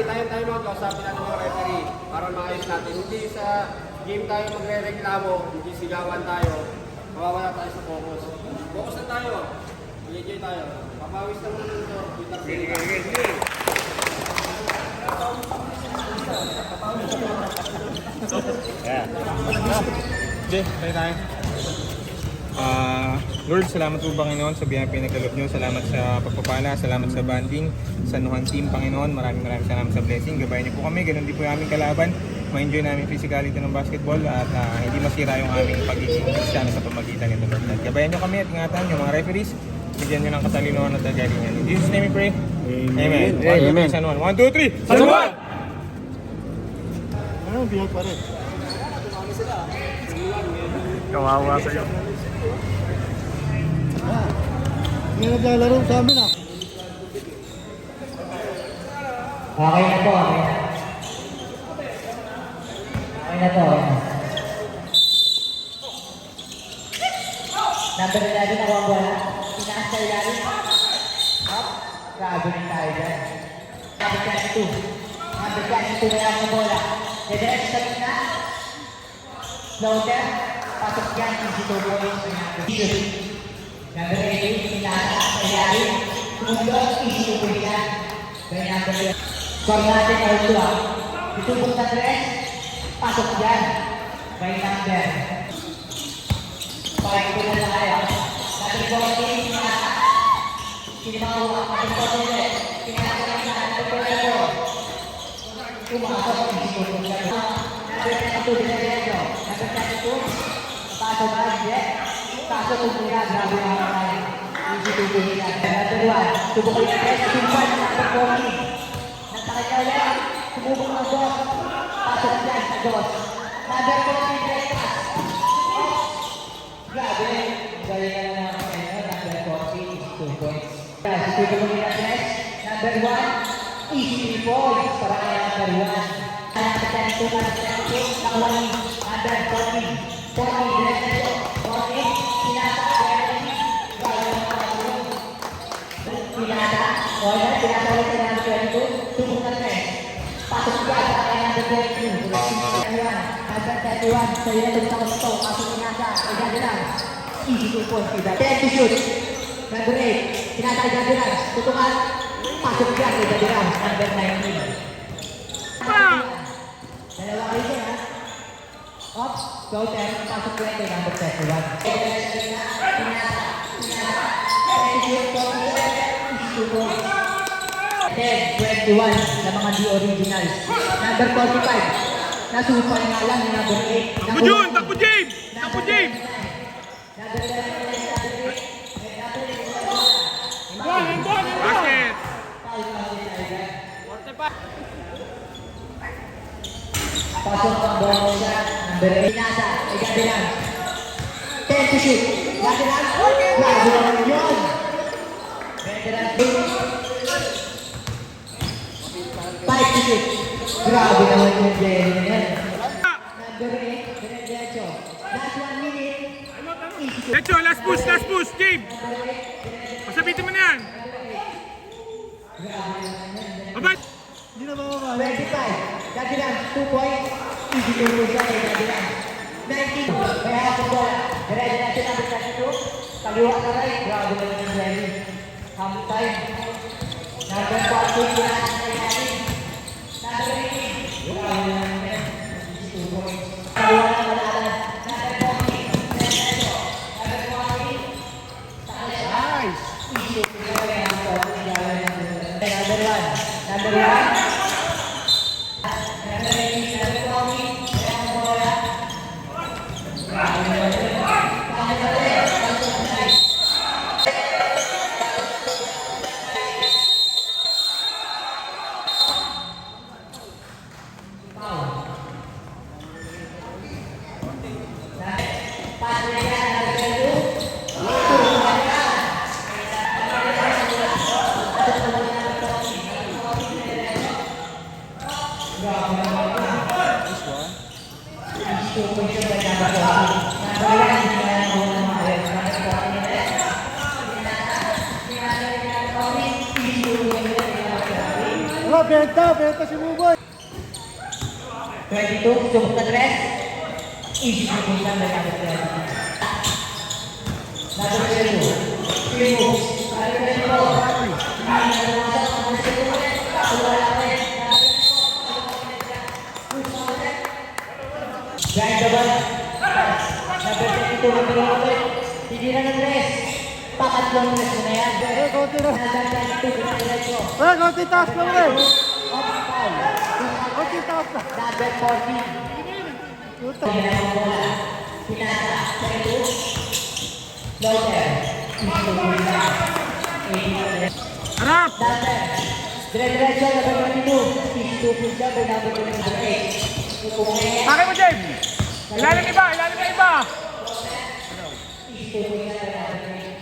tayo mag-usapin natin mga referee para maayos natin. Hindi sa game tayo magre-reklamo, hindi sigawan tayo, mawawala tayo sa focus. Focus na tayo, enjoy tayo. Papawis na muna nito. Tayo. Lord, salamat po Panginoon sa biyayang pinagkaloob nyo. Salamat sa pagpapala, salamat sa banding, sa Nuhan Team Panginoon. Maraming salamat sa blessing. Gabayan niyo po kami, ganun din po yung aming kalaban. Ma-enjoy namin physicality ng basketball at hindi masira yung aming pagiging Kristiyano sa pamagitan nito. Lord, gabayan niyo kami at ingatan yung mga referees. Bigyan nyo ng katalinoan at agalingan. In Jesus' name we pray. Amen. Amen. 1, 2, 3. San Juan! Ano, bihag pa rin. Kawawa sa'yo. Hindi naglalaro sa amin ah. Okay na po, okay na. Okay na po, okay na. Number 11 ako ang bola. Tinaas sa ilalim. Up. Grabe rin tayo dyan. Number 22. Number 22 na lang ang bola. Diretso sa gitna. Floater. Pasok dyan. Easy to points. Number 18. Tinaas sa ilalim. Tumulog. Easy to points yan. Kaya number 11. Score natin ay ito ah. Itubog na 3. Pasok dyan. By number. Pakikita na lang kayo. Number 14. Sinimawa. Number 14. Pinakalang na. Number 14. Pumasok. Easy to points yan. Number 22. Dinadito. Number 22. Pasok ba? Yes. Pasok kung muna. Grabe na mga tayo. Easy to points yan. Number 1. Tubok ulit. Tumpan na number 14. Nagtakanya ulit. Tumubok ng dos. Pasok dyan sa dos. Number 14. Breakfast. Grabe. Galing na naman kayo. Number 14. 2 points. Tumubok ulit ang dress. Number 1. Easy 3 points. Para kaya number 1. Number 10. Nakuha ni number 14. 14. Dress. 14. Pinata. Pinata. Order. Pinata ulit sa number 22. Tubok na dress. Pasok dyan. Para kaya number 22. Number 31. Sa iyo na sa gusto. Pasok pinata. Igado lang. Easy 2 points. 10 to shoot. Number 8. Pinata. Igado lang. Tutungan. Pasok dyan. Igado lang. Number 19. Dalawa kayo dyan ha. Ops. Floater. Pasok dyan kay number 31. Pinata. 10, 21 na mga di originals. Number 45. Nasupal nga lang yung number 8. Takbo Jun! Takbo James! Takbo James! Number 11. Basket! Pasok ang bola siya. Number 8. Nasa. Ay gabi lang. 10 to shoot. Gabi lang. Gabi lang yun. Veteran 5 to shoot. Grabe naman yung Jerry na yan. Number 8. Diretso. Last 1 minute. Easy to Lecho, last push, James! Pasabitin mo na yan! Abad! Hindi na bababa. 25. Gabi lang. 2 points. Easy to shoot siya. Gabi lang. 19. May hapon bola. Diretso number 22. Kaliwa na rin. Grabe naman yung Jerry. Half time. Number 14. Number 18. Grabe naman yan. 2 points. Kaliwa na malalan. Number 14. Number 14. Nice. Easy to shoot. Number 1. Number 1. Benta si Buboy. 22, subok na tres. Easy na po lang na number 20. Number 22. 3 moves. Grind the ball. Number 22, number 1. Titira ng tres. Pakatlong tres mo na yan. Konti na. Number 22, pinakadiretso. Konti taas lang rin. Off foul. Konti taas lang. Number 14. Puta. Pinaka bola. Pinaka. 22. Floater. Harap! Number. Dire-diretso, number 22. Easy to push up by number 28. Bakit mo, James? Ilalim iba! Ilalim na iba! Easy to push up by number 28.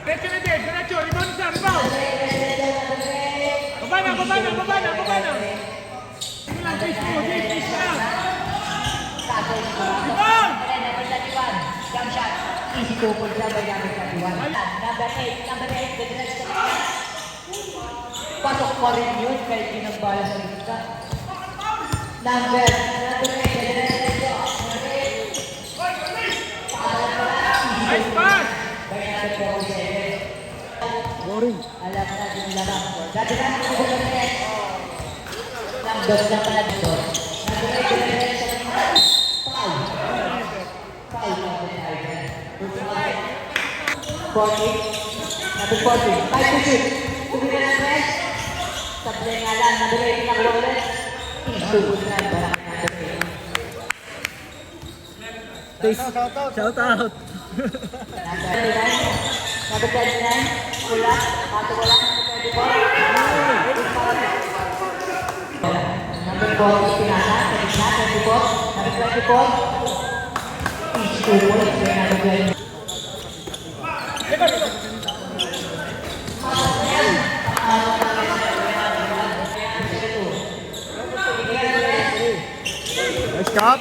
Diretso na din! Diretso! Rebound isa! Rebound! Baba na! Baba na! Baba na! Baba na! Sige lang! Chase mo! Chase! Chase na! Rebound! Number 31. Jump shot. Easy to push up by number 31. Number 8. Number 8. Dire-diretso. Pasok pa rin yun kahit ginambala sa lista. Number 8. Dire-diretso. Number 8. Pasok pa rin. Nice pass! By number 47. Boring. Alam na din lang. Dati na ako sa mga number na pala dito. Number 8 dire-diretso. Foul. Foul number 5. 40. Number 40. 5 to shoot. Tumira ng press. Sablay nga lang. Number 8 na ulit. Isugod na. Barang number 8. Shout out. Number 29. Number 29. Pula. Pato wala. Number 40. Pinasa. Sa gitna. 24. Number 24. Isugod na. Number 20. Nice shot.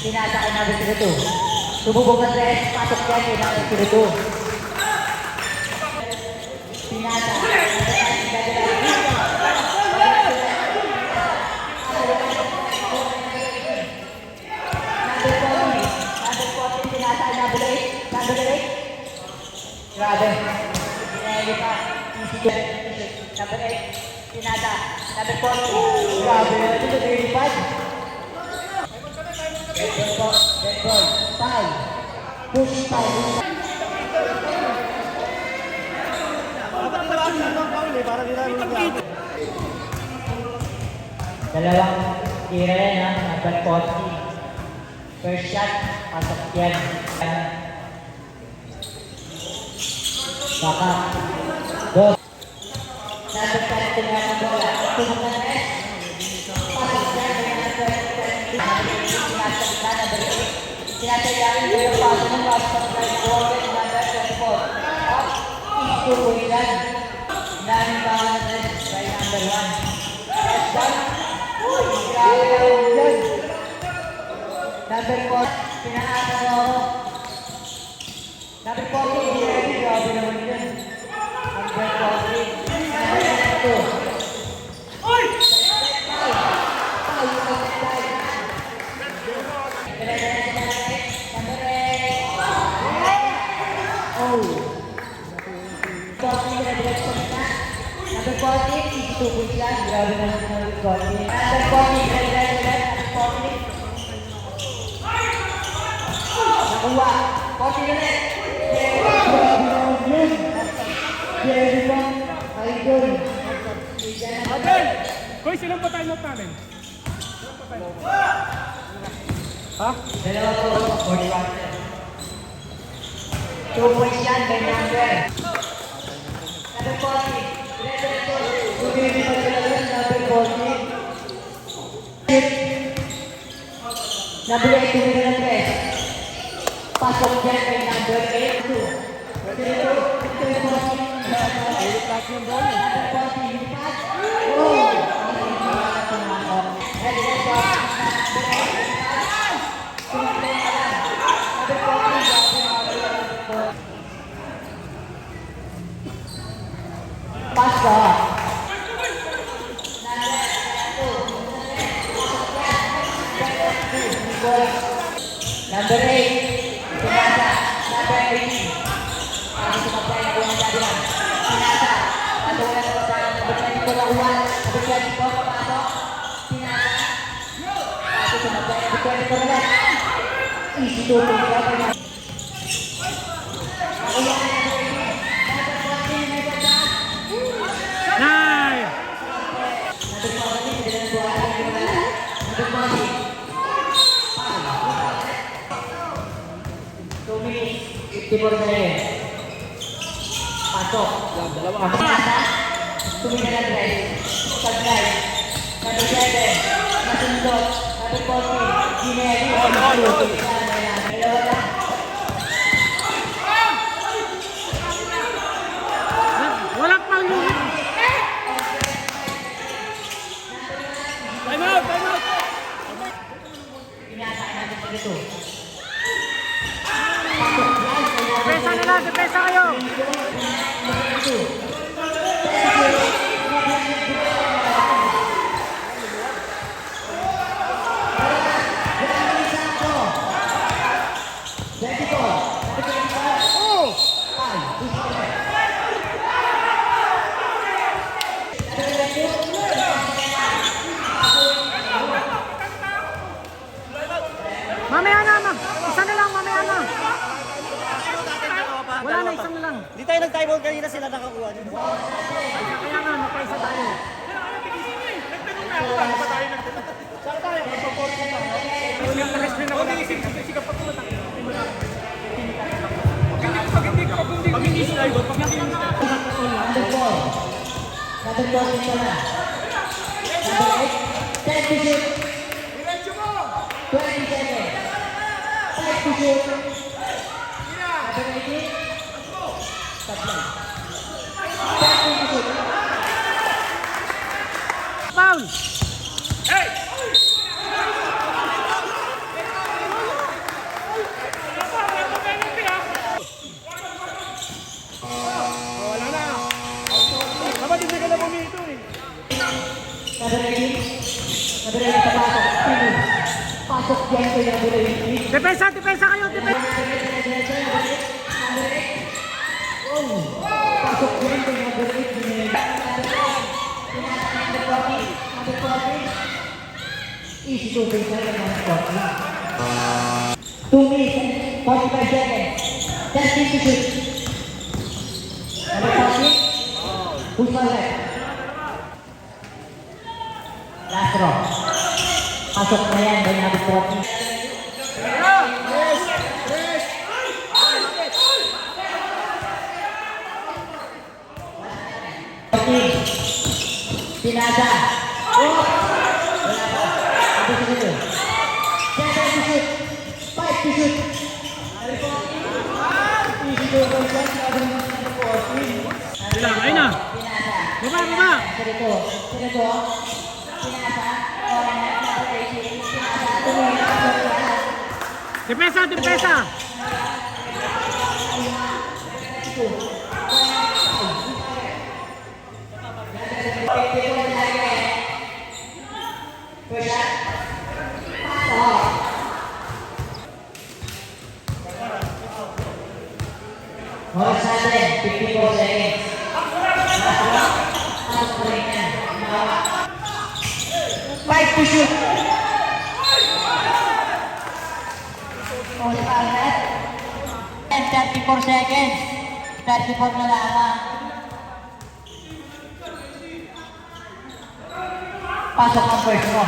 Pinasa kay number 02. Tumubog na tres. Pasok yan kay number 02. Pinasa. Grabe. Pinayali pa. Number 8. Pinasa. Number 40. Grabe. Ito sa 35. Red ball. Foul. Push foul. Dalawang tira yan ha. Number 40. First shot. Pasok yan. Baka. Dos. Number 10 na ang bola. Tumog na rin. Pasok yan. Number 10. Number 8. Tinatayain ko yung pasok ng pasok ng number 24. Up. Isukulilan. Daming bawang na rin. By number 1. First shot. Uy! Grabe lang yan. Number 4. Pinaasa mo ako. Number 40. Grabe naman yun. Number 40. Number 2. Uy! Number 40, easy to push lang. Grabe na number 40. Number 40, number 40. Nakuha. 40 ulit. Jerry Bong, idol. Adel! Koy, silang pa time out namin? Ha? Dalawa po, 41. 2 points yan, by number. Number 40. Sumili pa sila yan, number 40. Number 8, tumili ng press. Pasok dyan kay number 8. 2. 2. Ulit lahat yung ball. Pasok. Number 8, Pinasa. Number 18. Para sumablay na buwan ng Dabilan. Pinasa. Patuloy na sa number 24 na uwan. Number 24, papasok. Pinasa. Para sumablay na number 24 na lang. Easy to pong gagawin. Uwan na number 18. Number 14, may ganda. Nice! Number 14, hindi na buwan ng Dabilan. Number 14. 2 minutes, 54 seconds. Pasok. Pinasa. Tumingin na drive. Pag-drive. Number 7. Masundot. Number 14. Ginelli. Dalawa lang. Walang pang unit. Time out! Time out! Pinasa natin sa ito. Depensa na lang! Depensa kayo! Mamaya na, ma'am. Isa na lang, mamaya na. Wala na, isang na lang. Di tayo nag-time out kanina sila nakakuha. Kaya nga, magkaisa tayo. Number 4. Number 14 ka na. Number 8. 10 to shoot. 20 seconds. 5 to shoot. Number 18. Tatlo. 10 to shoot. Foul! Number 18. Number 18 papasok. Pasok dyan ko yung number 18. Depensa, depensa kayo, depensa! Pasok dyan ko yung number 8. Number 14. Number 14. Easy to face na yung number 14. 2 minutes, 45 seconds. 10 to shoot. Number 14. Who's my left? Last row. Pasok na yan, by number 14. Pinasa. Oh! Wala pa. Ito sa ito. 7 to shoot. 5 to shoot. Easy to go dyan. Sabi ng number 14. Ilang, ayun na. Pinasa. Baba, baba! Sirito. Sirito. Pinasa. Number 18. Pinasa. Tumingin. Depensa, depensa! Push up. Pasok. Oras natin, 54 seconds. Pasok pa rin yan. 5 to shoot. Oras natin. 34 seconds. 34 na lamang. Pasok ang first mo.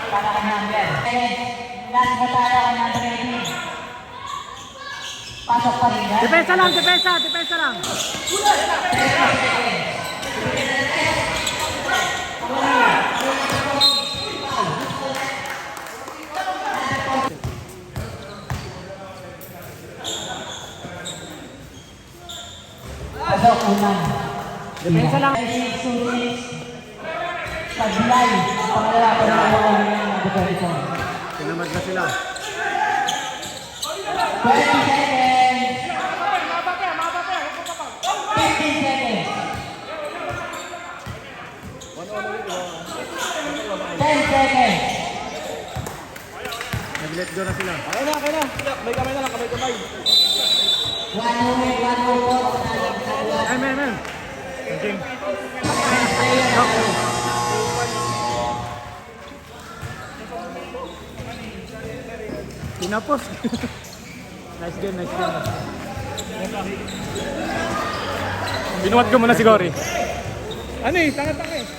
Para kay number. Last na tayo kay number 18. Pasok pa rin yan. Depensa lang, depensa, depensa lang! Pasok unang. Depensa lang. Taglay. Pangalawa pa naman ang ng depensa. Tinamad na sila. 20 seconds. 15 seconds. 10 seconds. Nag-let go na sila. Okay na. Kamay na lang, kamay. 1 moment, 1 moment. Men. Jing. Tinapos. Nice game. Binuwat ko muna si Gory. Ano eh, tanga-tanga eh.